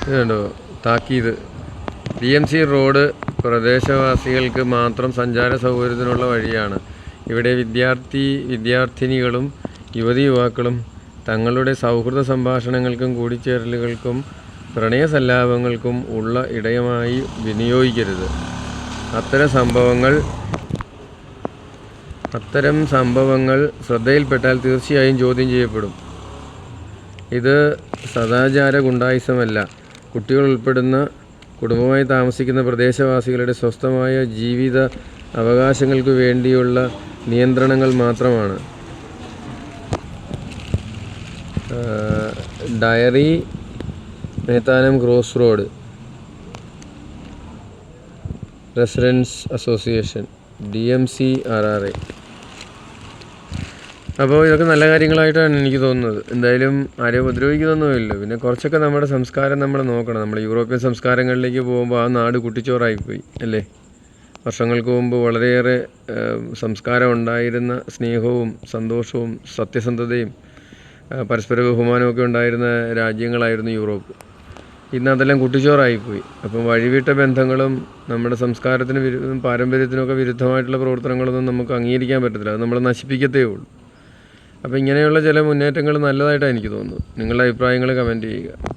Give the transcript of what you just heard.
ഇതുണ്ടോ താക്കീത്. DMC road പ്രദേശവാസികൾക്ക് മാത്രം സഞ്ചാര സൗകര്യത്തിനുള്ള വഴിയാണ്. ഇവിടെ വിദ്യാർത്ഥിനികളും യുവതിയുവാക്കളും തങ്ങളുടെ സൗഹൃദ സംഭാഷണങ്ങൾക്കും കൂടിച്ചേരലുകൾക്കും പ്രണയസല്ലാപങ്ങൾക്കും ഉള്ള ഇടയമായി വിനിയോഗിക്കരുത്. അത്തരം സംഭവങ്ങൾ ശ്രദ്ധയിൽപ്പെട്ടാൽ തീർച്ചയായും ചോദ്യം ചെയ്യപ്പെടും. ഇത് സദാചാര ഗുണ്ടായിസമല്ല. കുട്ടികൾ ഉൾപ്പെടുന്ന കുടുംബമായി താമസിക്കുന്ന പ്രദേശവാസികളുടെ സ്വസ്ഥമായ ജീവിത അവകാശങ്ങൾക്ക് വേണ്ടിയുള്ള നിയന്ത്രണങ്ങൾ മാത്രമാണ്. Dairy Methanam cross road residents association DMC RRA. അപ്പോൾ ഇതൊക്കെ നല്ല കാര്യങ്ങളായിട്ടാണ് എനിക്ക് തോന്നുന്നത്. എന്തായാലും ആരെയും ഉപദ്രവിക്കുന്നൊന്നുമില്ല. പിന്നെ കുറച്ചൊക്കെ നമ്മുടെ സംസ്കാരം നമ്മൾ നോക്കണം. നമ്മൾ യൂറോപ്യൻ സംസ്കാരങ്ങളിലേക്ക് പോകുമ്പോൾ ആ നാട് കുട്ടിച്ചോറായിപ്പോയി അല്ലേ. വർഷങ്ങൾക്ക് മുമ്പ് വളരെയേറെ സംസ്കാരം ഉണ്ടായിരുന്ന, സ്നേഹവും സന്തോഷവും സത്യസന്ധതയും പരസ്പര ബഹുമാനമൊക്കെ ഉണ്ടായിരുന്ന രാജ്യങ്ങളായിരുന്നു യൂറോപ്പ്. ഇന്ന് അതെല്ലാം കുട്ടിച്ചോറായിപ്പോയി. അപ്പം വഴിവിട്ട ബന്ധങ്ങളും നമ്മുടെ സംസ്കാരത്തിന് പാരമ്പര്യത്തിനൊക്കെ വിരുദ്ധമായിട്ടുള്ള പ്രവർത്തനങ്ങളൊന്നും നമുക്ക് അംഗീകരിക്കാൻ പറ്റത്തില്ല. അത് നമ്മളെ നശിപ്പിക്കത്തേ ഉള്ളൂ. അപ്പോൾ ഇങ്ങനെയുള്ള ചില മുന്നേറ്റങ്ങൾ നല്ലതായിട്ടാണ് എനിക്ക് തോന്നുന്നത്. നിങ്ങളുടെ അഭിപ്രായങ്ങൾ കമൻറ്റ് ചെയ്യുക.